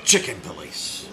chicken police.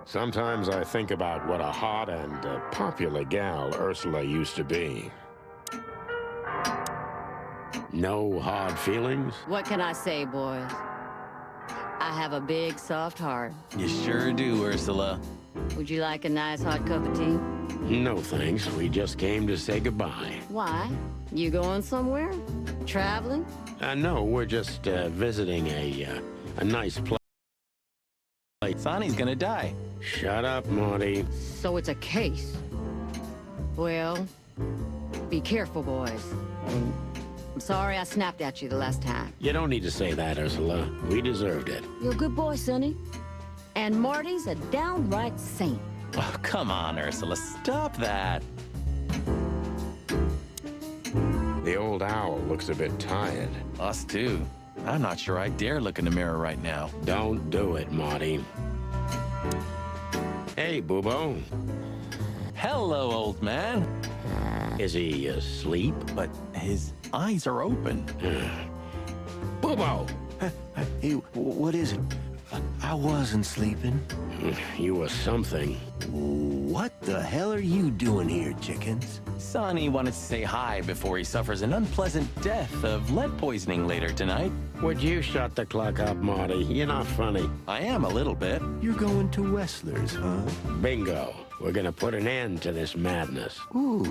Sometimes I think about what a hot and popular gal Ursula used to be. No hard feelings? What can I say, boys? I have a big, soft heart. You sure do, Ursula. Would you like a nice hot cup of tea? No thanks, we just came to say goodbye. Why? You going somewhere? Traveling? No, we're just visiting a nice place. Sonny's gonna die. Shut up, Marty. So it's a case. Well, be careful, boys. I'm sorry I snapped at you the last time. You don't need to say that, Ursula. We deserved it. You're a good boy, Sonny. And Marty's a downright saint. Oh, come on, Ursula, stop that. The old owl looks a bit tired. Us too. I'm not sure I dare look in the mirror right now. Don't do it, Marty. Hey, Boobo. Hello, old man. Is he asleep? But his eyes are open. Boobo! Hey, what is it? I wasn't sleeping. You were something. What the hell are you doing here, chickens? Sonny wanted to say hi before he suffers an unpleasant death of lead poisoning later tonight. Would you shut the clock up, Marty? You're not funny. I am a little bit. You're going to Wessler's, huh? Bingo. We're gonna put an end to this madness. Ooh.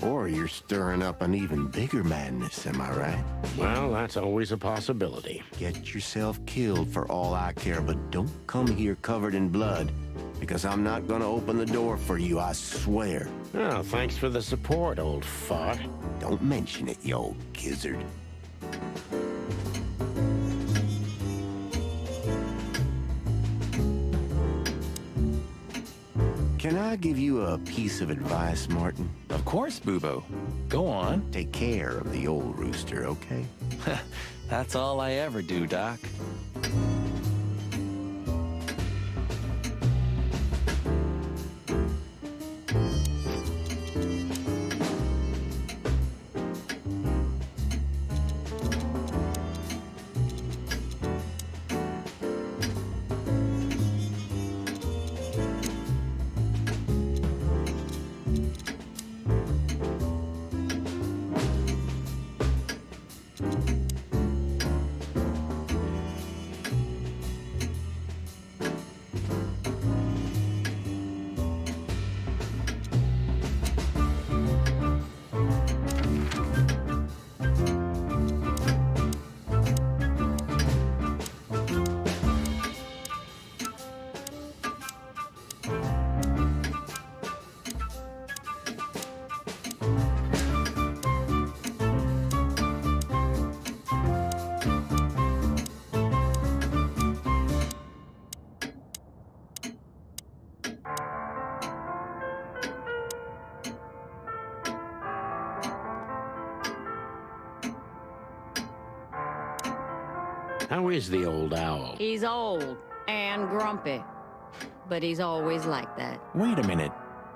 Or you're stirring up an even bigger madness, am I right? Well, that's always a possibility. Get yourself killed for all I care, but don't come here covered in blood, because I'm not gonna open the door for you, I swear. Oh, thanks for the support, old fart. Don't mention it, you old gizzard. Can I give you a piece of advice, Martin? Of course, Boobo. Go on. Take care of the old rooster, okay? That's all I ever do, Doc. How is the old owl? He's old and grumpy, but he's always like that. Wait a minute.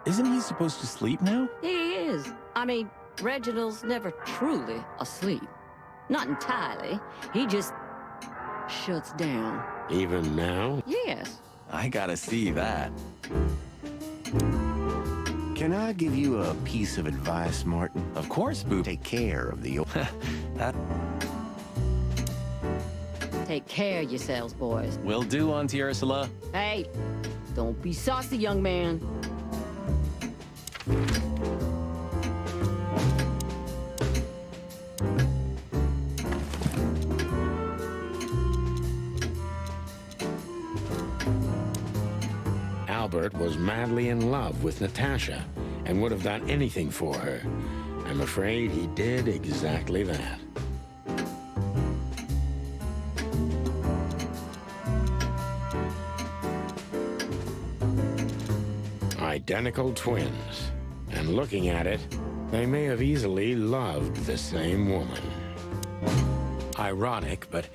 Isn't he supposed to sleep now? He is. I mean, Reginald's never truly asleep. Not entirely. He just shuts down. Even now? Yes. I gotta see that. Can I give you a piece of advice, Martin? Of course, Boobo. Take care of the old... That Take care of yourselves, boys. will do, Auntie Ursula. Hey, don't be saucy, young man. Albert was madly in love with Natasha and would have done anything for her. I'm afraid he did exactly that. identical twins. And looking at it, they may have easily loved the same woman. Ironic, but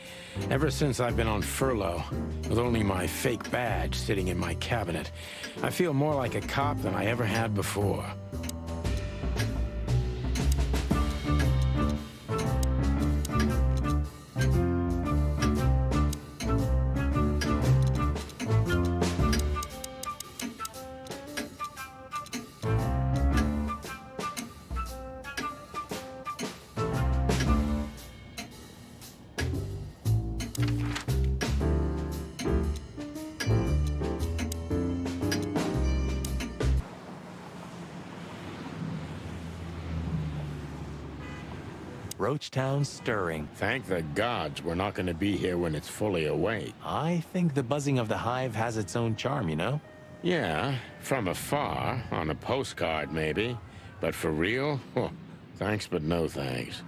ever since I've been on furlough, with only my fake badge sitting in my cabinet, I feel more like a cop than I ever had before. Roachtown's stirring. Thank the gods we're not going to be here when it's fully awake. I think the buzzing of the hive has its own charm, you know? Yeah, from afar, on a postcard maybe. But for real? Oh, thanks but no thanks.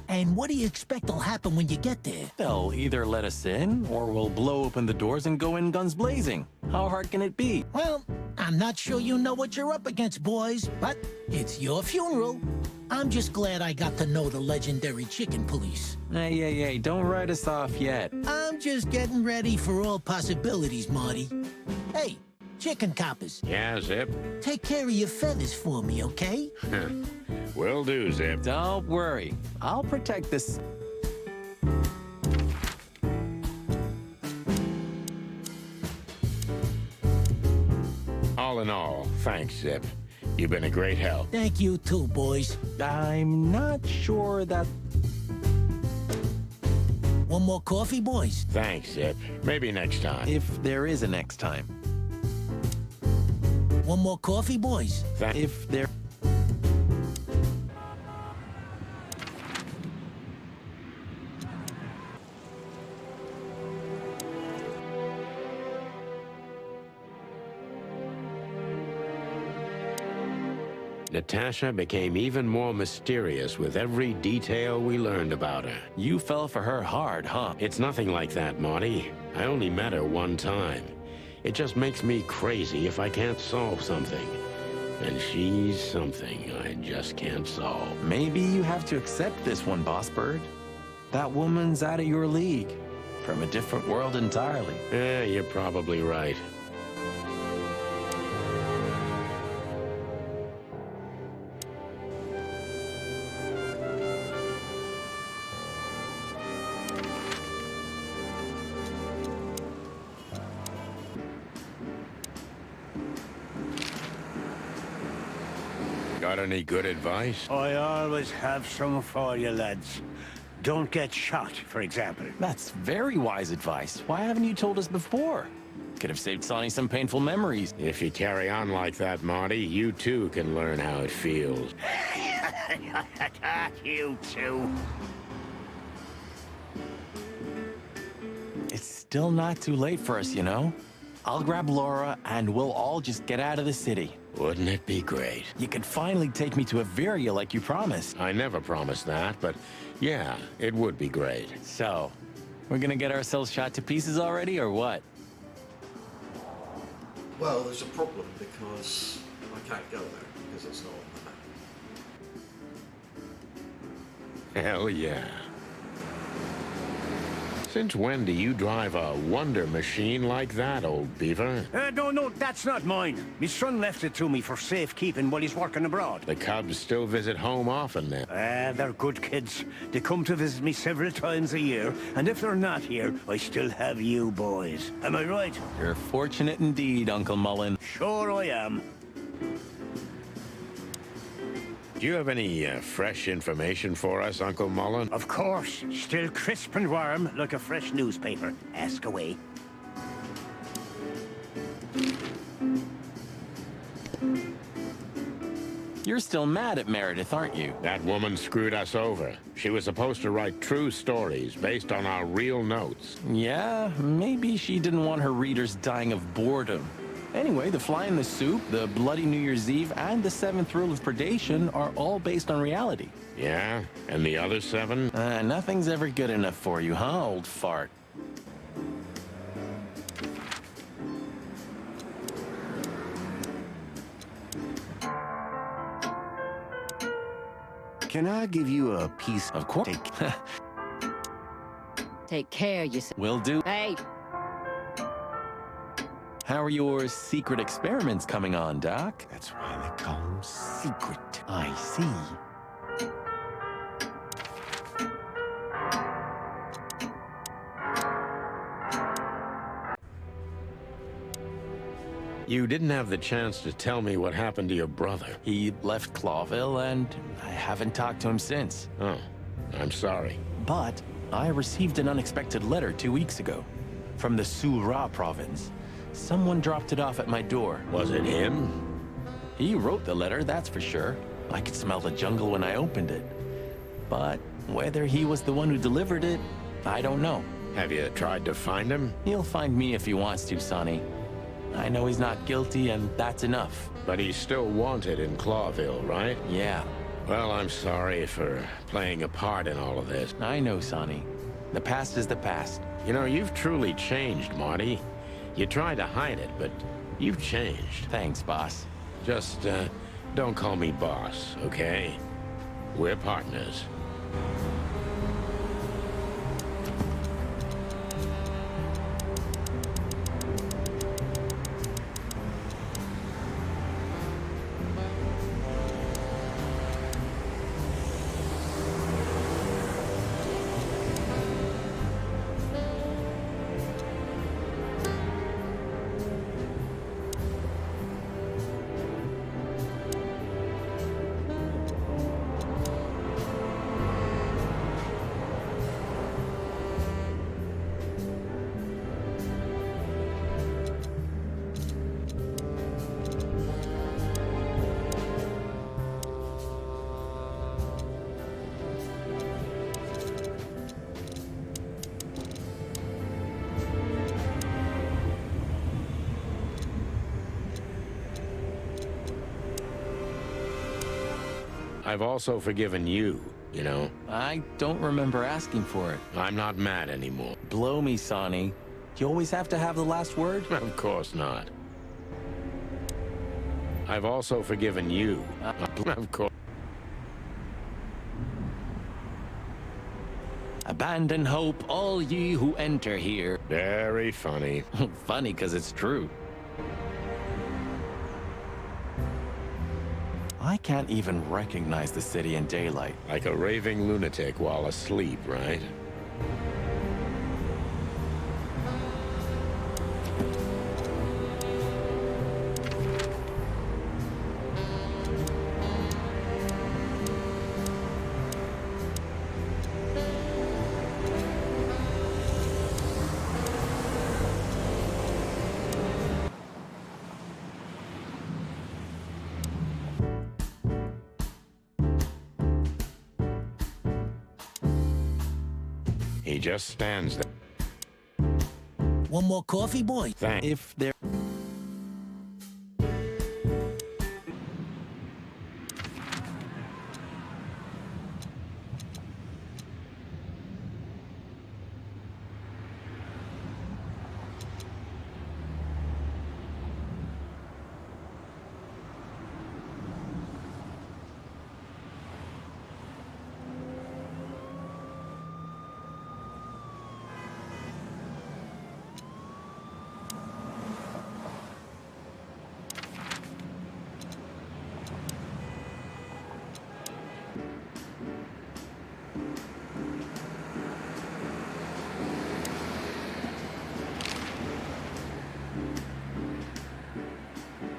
And what do you expect will happen when you get there? They'll either let us in, or we'll blow open the doors and go in guns blazing. How hard can it be? Well, I'm not sure you know what you're up against, boys, but it's your funeral. I'm just glad I got to know the legendary chicken police. Hey, don't write us off yet. I'm just getting ready for all possibilities, Marty. Hey, chicken coppers, Yeah, Zip? take care of your feathers for me, okay? Will do, Zip. Don't worry. I'll protect this. All in all, thanks, Zip. You've been a great help. Thank you too, boys. I'm not sure that... One more coffee, boys? Thanks, Zip. Maybe next time. If there is a next time. One more coffee, boys? If there... Natasha became even more mysterious with every detail we learned about her. You fell for her hard, huh? It's nothing like that, Marty. I only met her one time. It just makes me crazy if I can't solve something. And she's something I just can't solve. Maybe you have to accept this one, Boss Bird. That woman's out of your league. From a different world entirely. Yeah, you're probably right. Got any good advice? I always have some for you, lads. Don't get shot, for example. That's very wise advice. Why haven't you told us before? Could have saved Sonny some painful memories. If you carry on like that, Marty, you too can learn how it feels. You too. It's still not too late for us, you know? I'll grab Laura, and we'll all just get out of the city. Wouldn't it be great? You could finally take me to Averia like you promised. I never promised that, but yeah, it would be great. So, we're gonna get ourselves shot to pieces already, or what? Well, there's a problem because I can't go there because it's not on the map. Hell yeah. Since when do you drive a wonder machine like that, old beaver? No, that's not mine. My son left it to me for safekeeping while he's working abroad. The Cubs still visit home often then. They're good kids. They come to visit me several times a year, and if they're not here, I still have you boys. Am I right? You're fortunate indeed, Uncle Mullen. Sure I am. Do you have any fresh information for us, Uncle Mullen? Of course, still crisp and warm like a fresh newspaper. Ask away. You're still mad at Meredith, aren't you? That woman screwed us over. She was supposed to write true stories based on our real notes. Yeah, maybe she didn't want her readers dying of boredom. Anyway, the fly in the soup, the bloody New Year's Eve, and the seventh rule of predation are all based on reality. Yeah? And the other 7? Nothing's ever good enough for you, huh, old fart? Can I give you a piece Of course. Take care, you say. Will do. Hey, How are your secret experiments coming on, Doc? That's why they call them secret. I see. You didn't have the chance to tell me what happened to your brother. He left Clawville, and I haven't talked to him since. Oh, I'm sorry. But I received an unexpected letter 2 weeks ago from the Sura province. Someone dropped it off at my door. Was it him? He wrote the letter, that's for sure. I could smell the jungle when I opened it. But whether he was the one who delivered it, I don't know. Have you tried to find him? He'll find me if he wants to, Sonny. I know he's not guilty, and that's enough. But he's still wanted in Clawville, right? Yeah, Well, I'm sorry for playing a part in all of this. I know, Sonny. The past is the past. You know, you've truly changed, Marty. You tried to hide it, but you've changed. Thanks, boss. Just, don't call me boss, okay? We're partners. I've also forgiven you, you know. I don't remember asking for it. I'm not mad anymore. Blow me, Sonny. You always have to have the last word? Of course not. I've also forgiven you. Of course. Abandon hope, all ye who enter here. Very funny. Funny, because it's true. I can't even recognize the city in daylight. Like a raving lunatic while asleep, right? He just stands there. One more coffee, boy? Thanks. If there...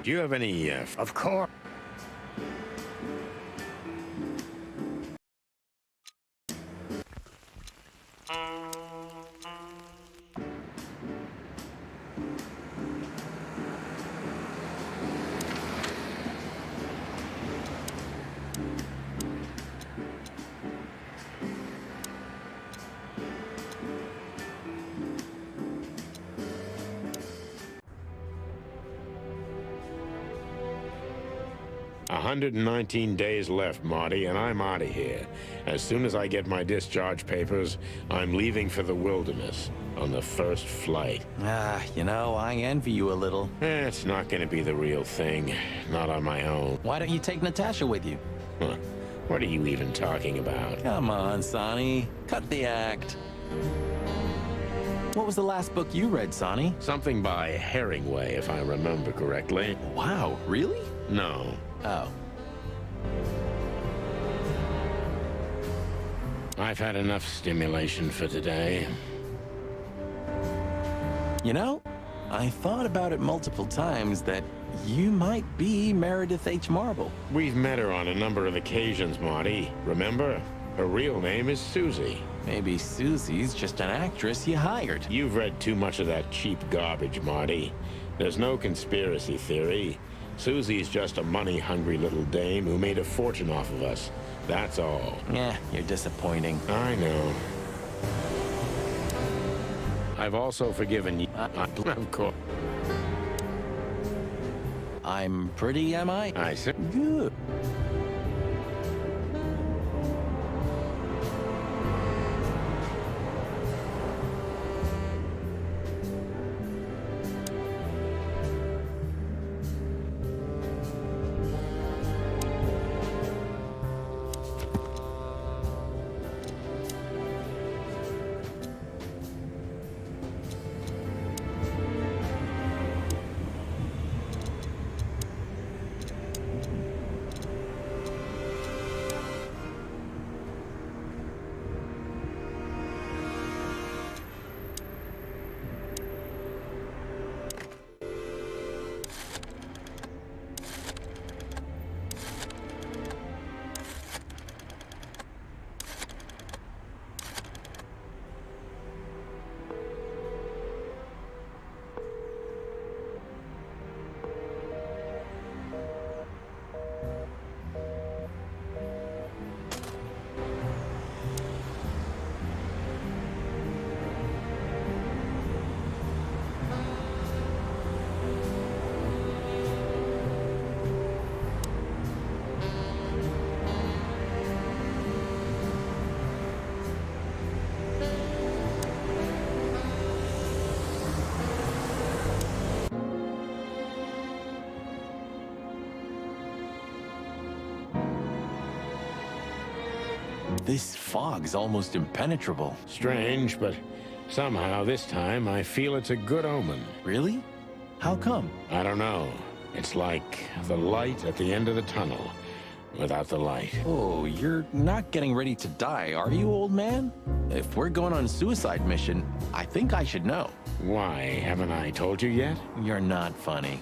Do you have any, Of course. 119 days left, Marty, and I'm out of here. As soon as I get my discharge papers, I'm leaving for the wilderness on the first flight. You know, I envy you a little. It's not going to be the real thing. Not on my own. Why don't you take Natasha with you? Huh. What are you even talking about? Come on, Sonny. Cut the act. What was the last book you read, Sonny? Something by Herringway, if I remember correctly. Wow, really? No. Oh. I've had enough stimulation for today. You know, I thought about it multiple times that you might be Meredith H. Marble. We've met her on a number of occasions, Marty. Remember? Her real name is Susie. Maybe Susie's just an actress you hired. You've read too much of that cheap garbage, Marty. There's no conspiracy theory. Susie's just a money-hungry little dame who made a fortune off of us. That's all. Yeah, you're disappointing. I know. I've also forgiven you. Of course. I'm pretty, am I? I said. Good. This fog's almost impenetrable. Strange, but somehow this time I feel it's a good omen. Really? How come? I don't know. It's like the light at the end of the tunnel without the light. Oh, you're not getting ready to die, are you, old man? If we're going on a suicide mission, I think I should know. Why, haven't I told you yet? You're not funny.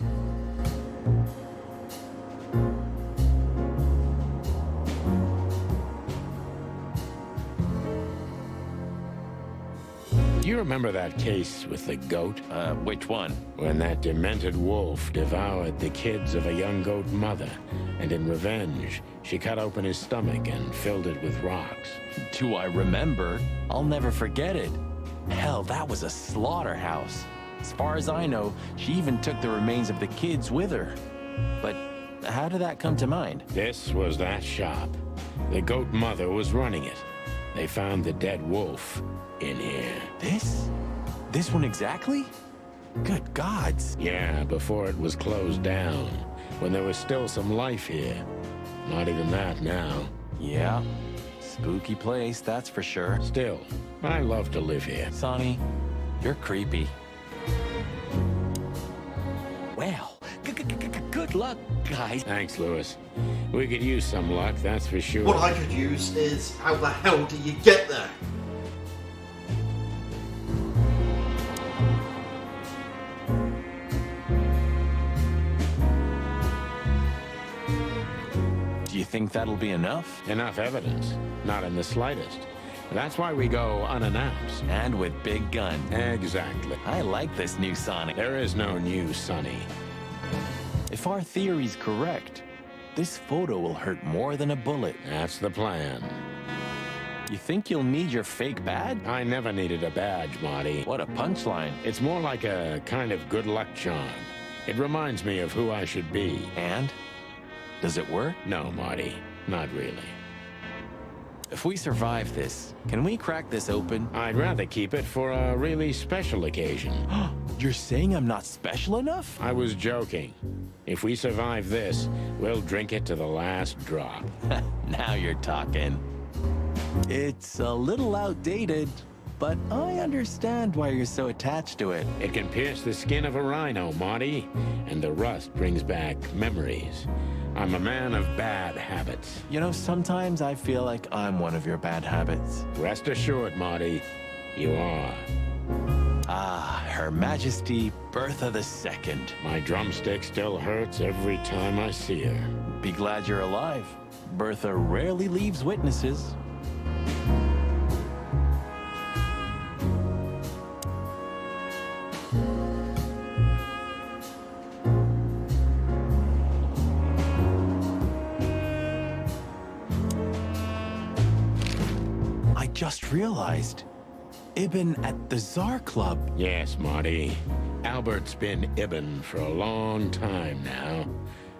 Do you remember that case with the goat? Which one? When that demented wolf devoured the kids of a young goat mother, and in revenge, she cut open his stomach and filled it with rocks. Do I remember? I'll never forget it. Hell, that was a slaughterhouse. As far as I know, she even took the remains of the kids with her. But how did that come to mind? This was that shop. The goat mother was running it. They found the dead wolf in here. This? This one exactly? Good gods. Yeah, before it was closed down, when there was still some life here. Not even that now. Yeah. Spooky place, that's for sure. Still, I love to live here. Sonny, you're creepy. Well, good luck, guys. Thanks, Lewis. We could use some luck, that's for sure. What I could use is, how the hell do you get there? Do you think that'll be enough? Enough evidence. Not in the slightest. That's why we go unannounced. And with big gun. Exactly. I like this new Sonic. There is no new Sonny. If our theory's correct, this photo will hurt more than a bullet. That's the plan. You think you'll need your fake badge? I never needed a badge, Marty. What a punchline. It's more like a kind of good luck charm. It reminds me of who I should be. And? Does it work? No, Marty, not really. If we survive this, can we crack this open? I'd rather keep it for a really special occasion. You're saying I'm not special enough? I was joking. If we survive this, we'll drink it to the last drop. Now you're talking. It's a little outdated, but I understand why you're so attached to it. It can pierce the skin of a rhino, Marty, and the rust brings back memories. I'm a man of bad habits. You know, sometimes I feel like I'm one of your bad habits. Rest assured, Marty, you are. Ah, Her Majesty Bertha II. My drumstick still hurts every time I see her. Be glad you're alive. Bertha rarely leaves witnesses. I just realized, Ibn at the Tsar Club. Yes, Marty. Albert's been Ibn for a long time now.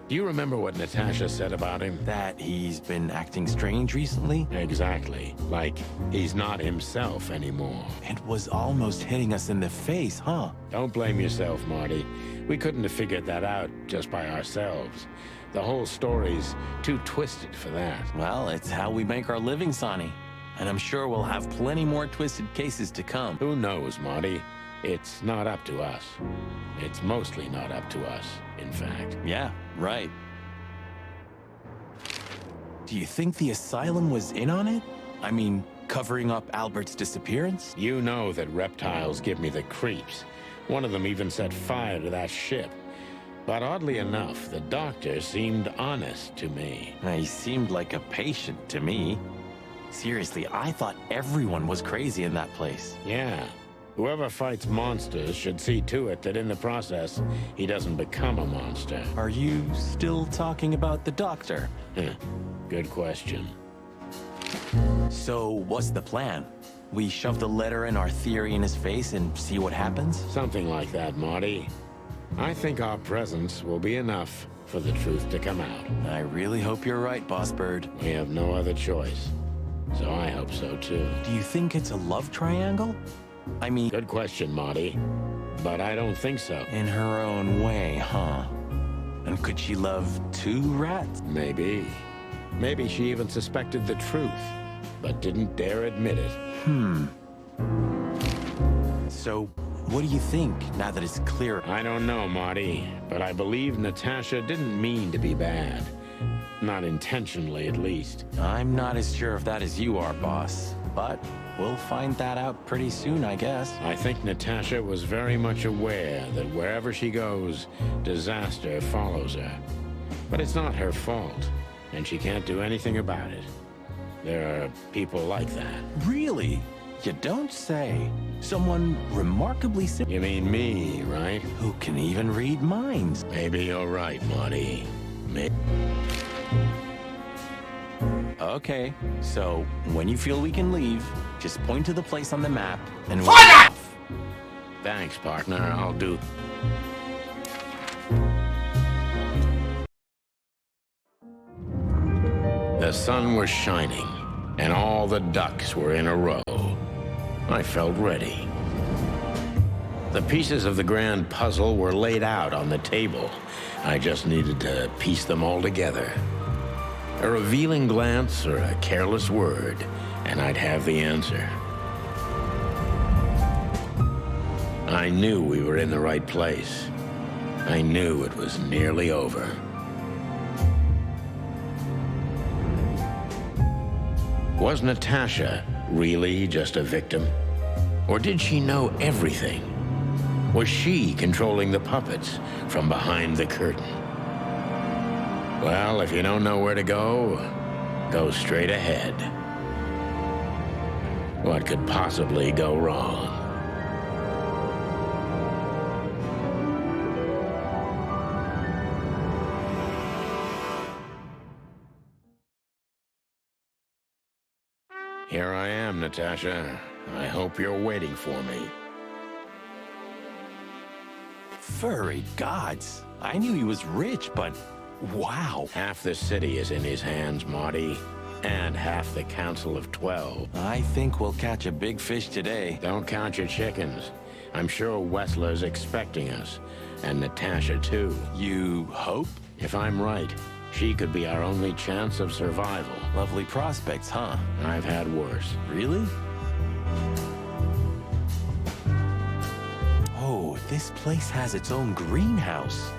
Do you remember what Natasha said about him? That he's been acting strange recently? Exactly. Like, he's not himself anymore. It was almost hitting us in the face, huh? Don't blame yourself, Marty. We couldn't have figured that out just by ourselves. The whole story's too twisted for that. Well, it's how we make our living, Sonny. And I'm sure we'll have plenty more twisted cases to come. Who knows, Marty? It's not up to us. It's mostly not up to us, in fact. Yeah, right. Do you think the asylum was in on it? I mean, covering up Albert's disappearance? You know that reptiles give me the creeps. One of them even set fire to that ship. But oddly enough, the doctor seemed honest to me. He seemed like a patient to me. Seriously, I thought everyone was crazy in that place. Yeah. Whoever fights monsters should see to it that in the process, he doesn't become a monster. Are you still talking about the doctor? Good question. So, what's the plan? We shove the letter and our theory in his face and see what happens? Something like that, Marty. I think our presence will be enough for the truth to come out. I really hope you're right, Boss Bird. We have no other choice. So I hope so, too. Do you think it's a love triangle? I mean... Good question, Marty. But I don't think so. In her own way, huh? And could she love two rats? Maybe. Maybe she even suspected the truth, but didn't dare admit it. So, what do you think, now that it's clear? I don't know, Marty, but I believe Natasha didn't mean to be bad. Not intentionally, at least. I'm not as sure of that as you are, boss. But we'll find that out pretty soon, I guess. I think Natasha was very much aware that wherever she goes, disaster follows her. But it's not her fault, and she can't do anything about it. There are people like that. Really? You don't say. Someone remarkably simple. You mean me, right? Who can even read minds. Maybe you're right, Marty. Maybe. Okay, so when you feel we can leave, just point to the place on the map and we'll Fire! Thanks, partner. I'll do. The sun was shining, and all the ducks were in a row. I felt ready. The pieces of the grand puzzle were laid out on the table. I just needed to piece them all together. A revealing glance or a careless word, and I'd have the answer. I knew we were in the right place. I knew it was nearly over. Was Natasha really just a victim? Or did she know everything? Was she controlling the puppets from behind the curtain? Well, if you don't know where to go, go straight ahead. What could possibly go wrong? Here I am, Natasha. I hope you're waiting for me. Furry gods. I knew he was rich, but Wow. Half the city is in his hands, Marty. And half the Council of 12. I think we'll catch a big fish today. Don't count your chickens. I'm sure Wessler's expecting us. And Natasha, too. You hope? If I'm right, she could be our only chance of survival. Lovely prospects, huh? I've had worse. Really? Oh, this place has its own greenhouse.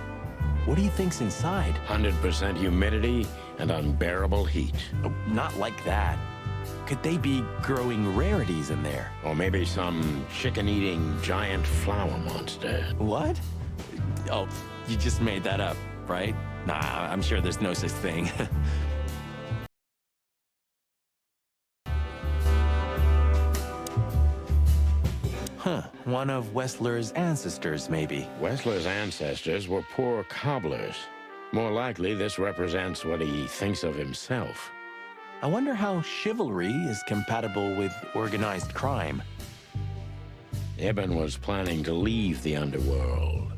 What do you think's inside? 100% humidity and unbearable heat. Oh, not like that. Could they be growing rarities in there? Or maybe some chicken-eating giant flower monster. What? Oh, you just made that up, right? Nah, I'm sure there's no such thing. Huh, one of Wessler's ancestors, maybe. Wessler's ancestors were poor cobblers. More likely, this represents what he thinks of himself. I wonder how chivalry is compatible with organized crime. Ibn was planning to leave the underworld.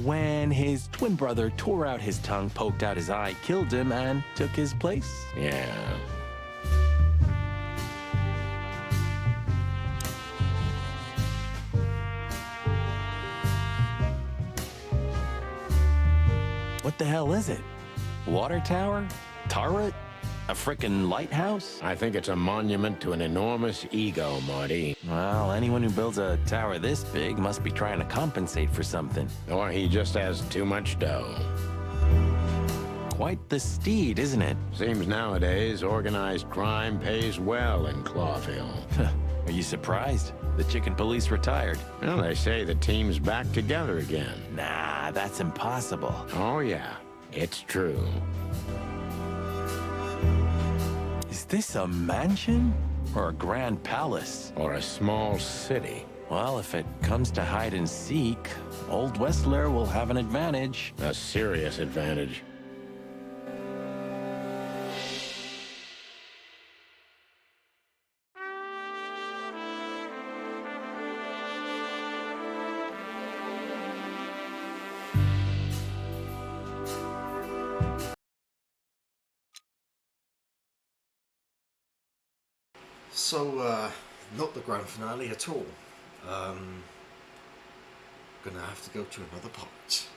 When his twin brother tore out his tongue, poked out his eye, killed him, and took his place? Yeah. What the hell is it? Water tower? Turret? A frickin' lighthouse? I think it's a monument to an enormous ego, Marty. Well, anyone who builds a tower this big must be trying to compensate for something. Or he just has too much dough. Quite the steed, isn't it? Seems nowadays organized crime pays well in Clawville. Are you surprised? The chicken police retired. Well, they say the team's back together again. Nah, that's impossible. Oh, yeah, it's true. Is this a mansion or a grand palace? Or a small city. Well, if it comes to hide and seek, old Wessler will have an advantage. A serious advantage. So, not the grand finale at all. Gonna have to go to another part.